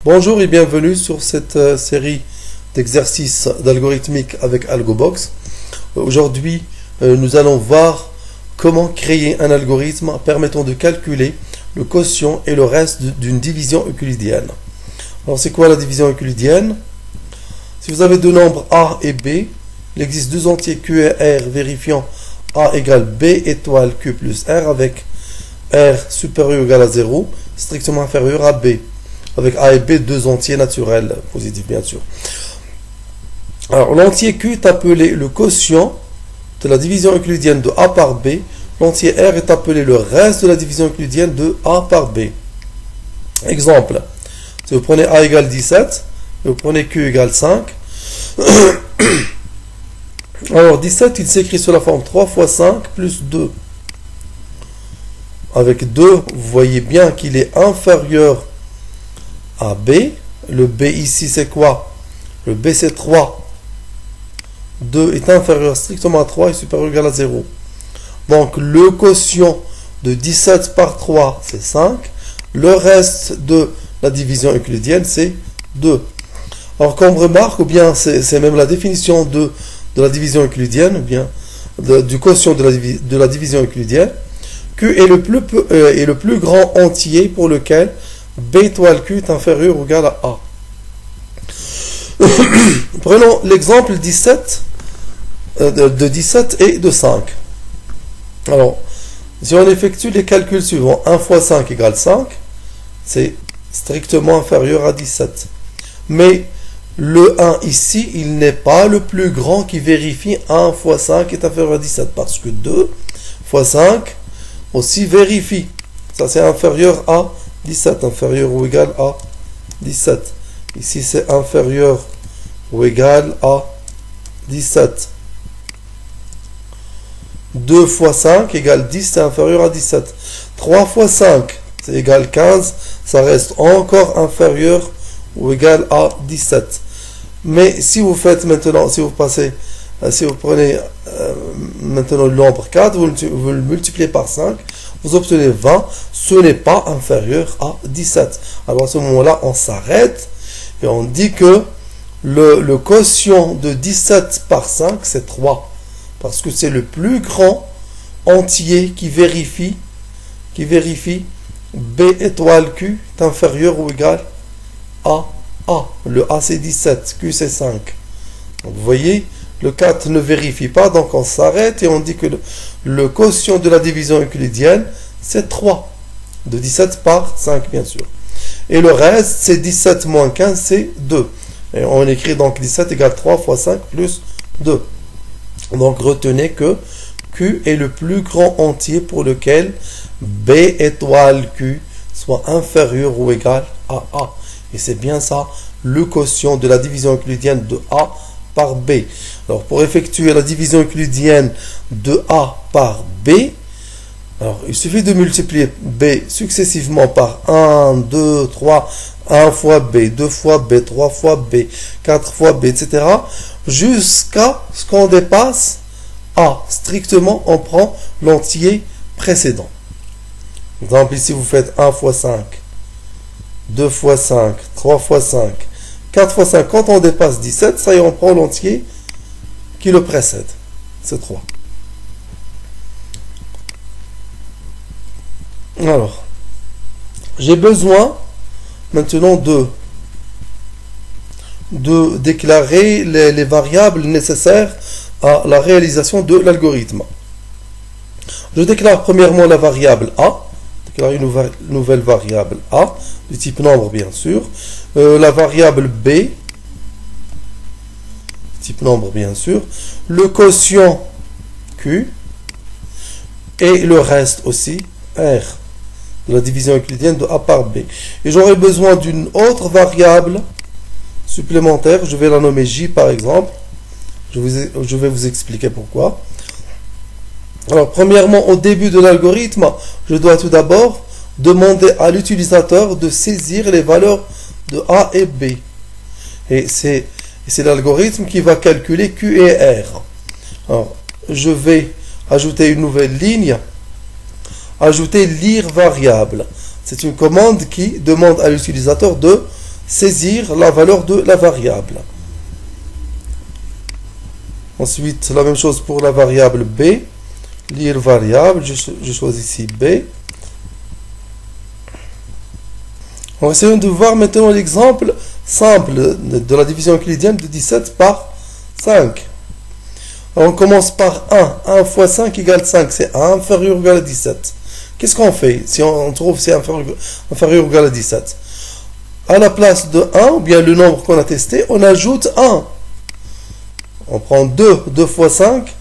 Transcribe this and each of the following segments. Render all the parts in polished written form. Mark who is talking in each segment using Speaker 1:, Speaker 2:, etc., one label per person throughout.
Speaker 1: Bonjour et bienvenue sur cette série d'exercices d'algorithmique avec AlgoBox. Aujourd'hui, nous allons voir comment créer un algorithme permettant de calculer le quotient et le reste d'une division euclidienne. Alors, c'est quoi la division euclidienne? Si vous avez deux nombres A et B, il existe deux entiers Q et R vérifiant A égale B étoile Q plus R avec R supérieur ou égal à 0, strictement inférieur à B. Avec A et B, deux entiers naturels, positifs bien sûr. Alors, l'entier Q est appelé le quotient de la division euclidienne de A par B. L'entier R est appelé le reste de la division euclidienne de A par B. Exemple, si vous prenez A égale 17, et vous prenez Q égale 5, alors 17, il s'écrit sous la forme 3 fois 5 plus 2. Avec 2, vous voyez bien qu'il est inférieur à B. Le B ici c'est quoi? Le B c'est 3. 2 est inférieur strictement à 3 et supérieur ou égal à 0. Donc le quotient de 17 par 3 c'est 5. Le reste de la division euclidienne c'est 2. Alors comme remarque, ou bien c'est même la définition de la division euclidienne, ou bien du quotient de la division euclidienne, Q est le plus grand entier pour lequel B étoile Q est inférieur ou égal à A. Prenons l'exemple 17 de 17 et de 5. Alors, si on effectue les calculs suivants, 1 fois 5 égale 5, c'est strictement inférieur à 17. Mais le 1 ici, il n'est pas le plus grand qui vérifie 1 fois 5 est inférieur à 17, parce que 2 fois 5 aussi vérifie. Ça, c'est inférieur à 17, inférieur ou égal à 17. Ici, c'est inférieur ou égal à 17. 2 fois 5 égale 10, c'est inférieur à 17. 3 fois 5, c'est égal 15, ça reste encore inférieur ou égal à 17. Mais si vous faites maintenant, si vous prenez maintenant le nombre 4, vous le multipliez par 5, vous obtenez 20, ce n'est pas inférieur à 17. Alors à ce moment-là, on s'arrête et on dit que le quotient de 17 par 5, c'est 3. Parce que c'est le plus grand entier qui vérifie B étoile Q est inférieur ou égal à A. Le A c'est 17, Q c'est 5. Donc vous voyez, le 4 ne vérifie pas, donc on s'arrête et on dit que le quotient de la division euclidienne, c'est 3. De 17 par 5, bien sûr. Et le reste, c'est 17 moins 15, c'est 2. Et on écrit donc 17 égale 3 fois 5 plus 2. Donc retenez que Q est le plus grand entier pour lequel B étoile Q soit inférieur ou égal à A. Et c'est bien ça, le quotient de la division euclidienne de A par B. Alors, pour effectuer la division euclidienne de A par B, alors, il suffit de multiplier B successivement par 1, 2, 3, 1 fois B, 2 fois B, 3 fois B, 4 fois B, etc. jusqu'à ce qu'on dépasse A. Strictement, on prend l'entier précédent. Par exemple, ici, vous faites 1 fois 5, 2 fois 5, 3 fois 5, 4 fois 5. Quand on dépasse 17, ça y est, on prend l'entier qui le précède. C'est 3. Alors, j'ai besoin maintenant de déclarer les variables nécessaires à la réalisation de l'algorithme. Je déclare premièrement la variable A. Déclare une nouvelle variable A, du type nombre bien sûr. La variable B, type nombre bien sûr. Le quotient Q. Et le reste aussi, R. De la division euclidienne de A par B. Et j'aurai besoin d'une autre variable supplémentaire. Je vais la nommer J par exemple. Je vais vous expliquer pourquoi. Alors, premièrement, au début de l'algorithme, je dois tout d'abord demander à l'utilisateur de saisir les valeurs de A et B. Et c'est l'algorithme qui va calculer Q et R. Alors, je vais ajouter une nouvelle ligne. Ajouter lire variable. C'est une commande qui demande à l'utilisateur de saisir la valeur de la variable. Ensuite, la même chose pour la variable b. Lire variable, je choisis ici b. On essaie de voir maintenant l'exemple simple de la division euclidienne de 17 par 5. Alors on commence par 1. 1 fois 5 égale 5. C'est 1 inférieur ou égal à 17. Qu'est-ce qu'on fait si on trouve c'est inférieur ou égal à 17? À la place de 1, ou bien le nombre qu'on a testé, on ajoute 1. On prend 2. 2 fois 5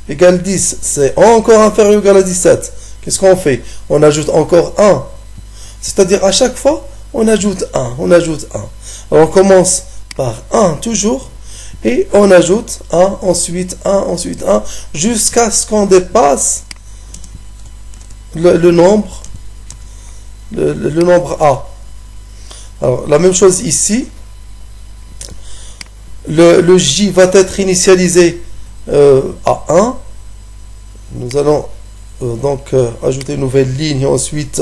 Speaker 1: égale 10. C'est encore inférieur ou égal à 17. Qu'est-ce qu'on fait? On ajoute encore 1. C'est-à-dire à chaque fois, on ajoute 1. On ajoute 1. Alors on commence par 1 toujours. Et on ajoute 1, ensuite 1, jusqu'à ce qu'on dépasse le nombre A. Alors, la même chose ici. Le J va être initialisé à 1. Nous allons donc ajouter une nouvelle ligne et ensuite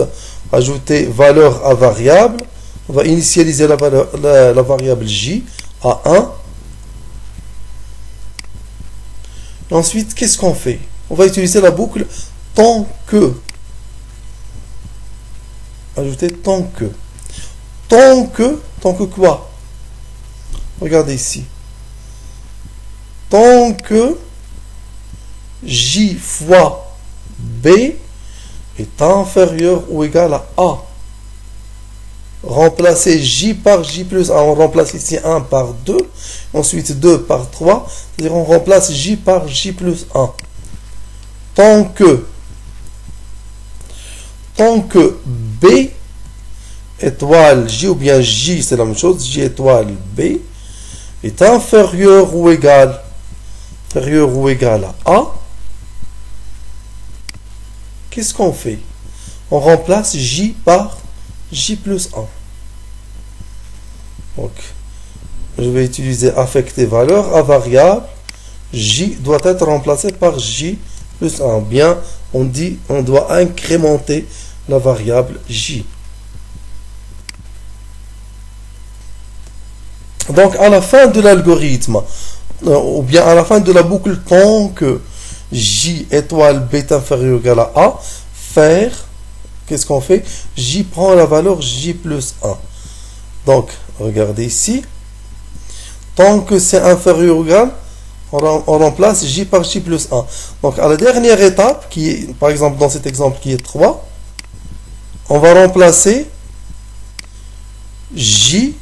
Speaker 1: ajouter valeur à variable. On va initialiser la variable J à 1. Ensuite, qu'est-ce qu'on fait? On va utiliser la boucle tant que. Ajouter tant que. Tant que quoi? Regardez ici. Tant que J fois B est inférieur ou égal à A. Remplacer J par J plus 1. On remplace ici 1 par 2. Ensuite 2 par 3. C'est-à-dire on remplace J par J plus 1. Tant que B étoile J ou bien J, c'est la même chose, J étoile B est inférieur ou égal à A. Qu'est-ce qu'on fait? On remplace J par J plus 1. Donc, je vais utiliser affecter valeur à variable. J doit être remplacé par J plus 1. Bien, on doit incrémenter la variable J. Donc, à la fin de l'algorithme, ou bien à la fin de la boucle, tant que J étoile B est inférieur ou égal à A, faire, qu'est-ce qu'on fait? J prend la valeur J plus 1. Donc, regardez ici. Tant que c'est inférieur ou égal, on remplace J par J plus 1. Donc, à la dernière étape, qui est, par exemple, dans cet exemple qui est 3, on va remplacer J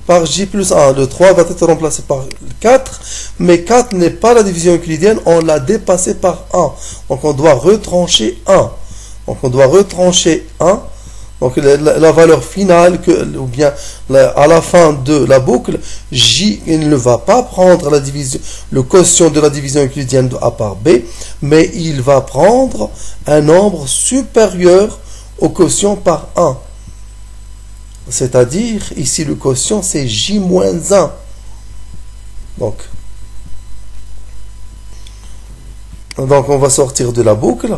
Speaker 1: par J plus 1. Le 3 va être remplacé par 4, mais 4 n'est pas la division euclidienne, on l'a dépassé par 1. Donc, on doit retrancher 1. Donc, on doit retrancher 1. Donc, la valeur finale, ou bien à la fin de la boucle, J il ne va pas prendre le quotient de la division euclidienne de A par B, mais il va prendre un nombre supérieur au quotient par 1. C'est-à-dire, ici, le quotient, c'est J-1. Donc, on va sortir de la boucle.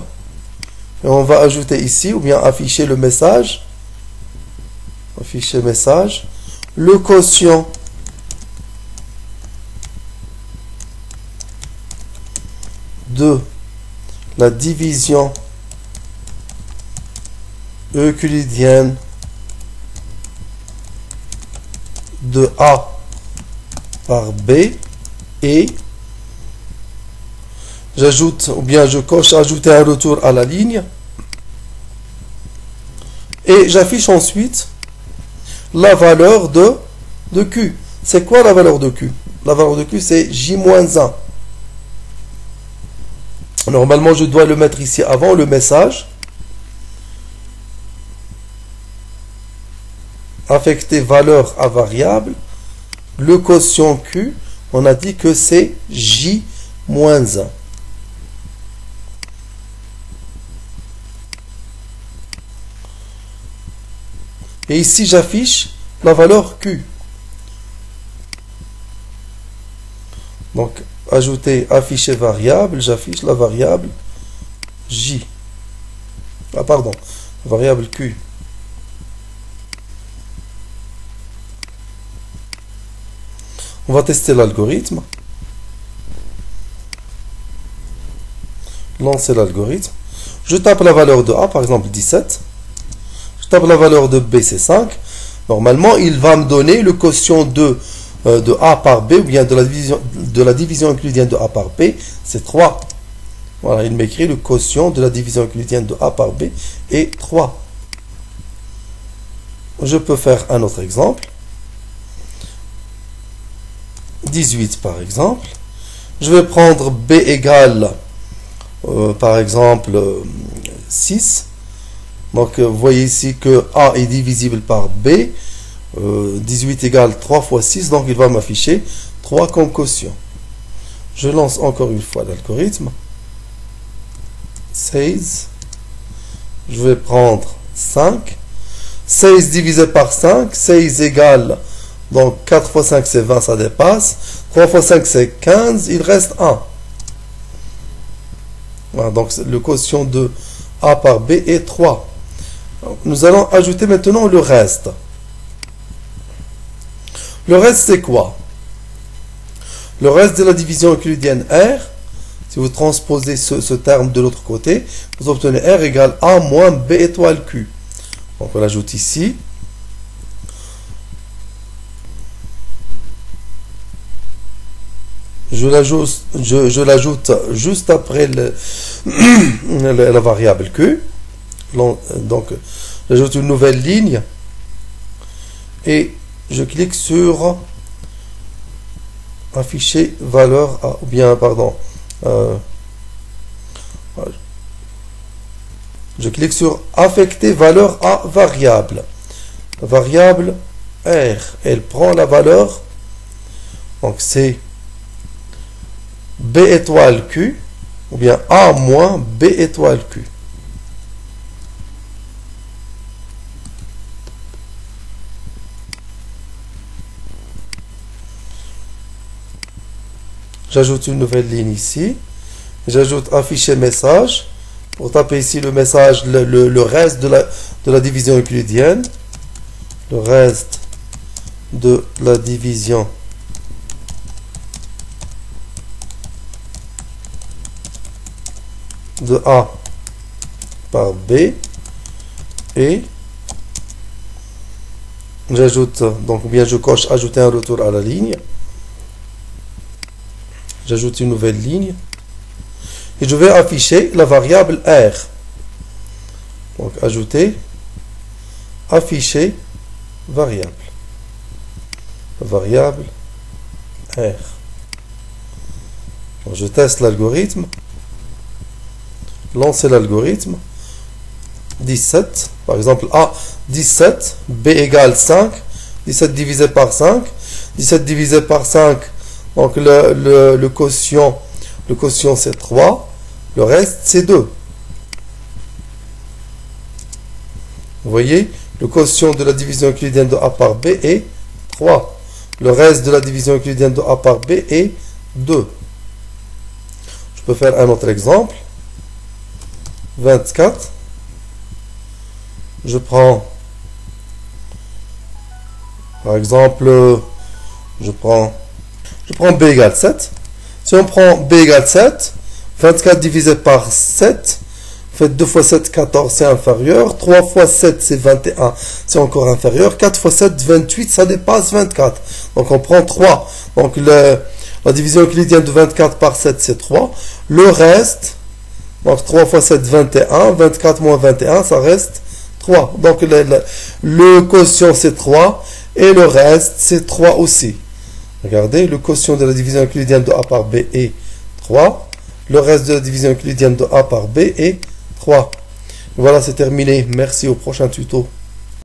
Speaker 1: Et on va ajouter ici, ou bien afficher le message. Afficher message. Le quotient de la division euclidienne de A par B et j'ajoute ou bien je coche ajouter un retour à la ligne et j'affiche ensuite la valeur de Q. C'est quoi la valeur de Q? La valeur de Q c'est J-1. Normalement je dois le mettre ici avant le message. Affecter valeur à variable, le quotient Q, on a dit que c'est J-1. Et ici, j'affiche la valeur Q. Donc, ajouter, afficher variable, j'affiche la variable J. Ah, pardon, variable Q. On va tester l'algorithme. Lancer l'algorithme. Je tape la valeur de A, par exemple 17. Je tape la valeur de B, c'est 5. Normalement, il va me donner le quotient de A par B, ou bien de la division euclidienne de A par B, c'est 3. Voilà, il m'écrit le quotient de la division euclidienne de A par B est 3. Je peux faire un autre exemple. 18 par exemple. Je vais prendre B égale, par exemple, 6. Donc, vous voyez ici que A est divisible par B. 18 égale 3 fois 6, donc il va m'afficher 3 comme quotient. Je lance encore une fois l'algorithme. 16. Je vais prendre 5. 16 divisé par 5, 16 égale, donc 4 fois 5 c'est 20, ça dépasse. 3 fois 5 c'est 15, il reste 1. Voilà, donc le quotient de A par B est 3. Donc, nous allons ajouter maintenant le reste. Le reste c'est quoi? Le reste de la division euclidienne R, si vous transposez ce terme de l'autre côté, vous obtenez R égale A moins B étoile Q. Donc on l'ajoute ici. Je l'ajoute juste après la variable Q. Donc j'ajoute une nouvelle ligne et je clique sur afficher valeur A, ou bien pardon, je clique sur affecter valeur à variable. La variable R, elle prend la valeur, donc c'est B étoile Q, ou bien A moins B étoile Q. J'ajoute une nouvelle ligne ici. J'ajoute afficher message. Pour taper ici le message, le reste de la division euclidienne. Le reste de la division de A par B. Et j'ajoute, donc bien je coche ajouter un retour à la ligne. J'ajoute une nouvelle ligne. Et je vais afficher la variable R. Donc, ajouter, afficher, variable. La variable R. Donc, je teste l'algorithme. Lancer l'algorithme. 17. Par exemple, A, 17. B égale 5. 17 divisé par 5. 17 divisé par 5. Donc, le quotient c'est 3. Le reste, c'est 2. Vous voyez, le quotient de la division euclidienne de A par B est 3. Le reste de la division euclidienne de A par B est 2. Je peux faire un autre exemple. 24. Je prends, par exemple, je prends B égale 7. Si on prend B égale 7, 24 divisé par 7, faites 2 fois 7, 14, c'est inférieur. 3 fois 7, c'est 21, c'est encore inférieur. 4 fois 7, 28, ça dépasse 24. Donc on prend 3. Donc la division euclidienne de 24 par 7, c'est 3. Le reste, donc 3 fois 7, 21. 24 moins 21, ça reste 3. Donc le quotient, c'est 3. Et le reste, c'est 3 aussi. Regardez, le quotient de la division euclidienne de A par B est 3. Le reste de la division euclidienne de A par B est 3. Voilà, c'est terminé. Merci, au prochain tuto.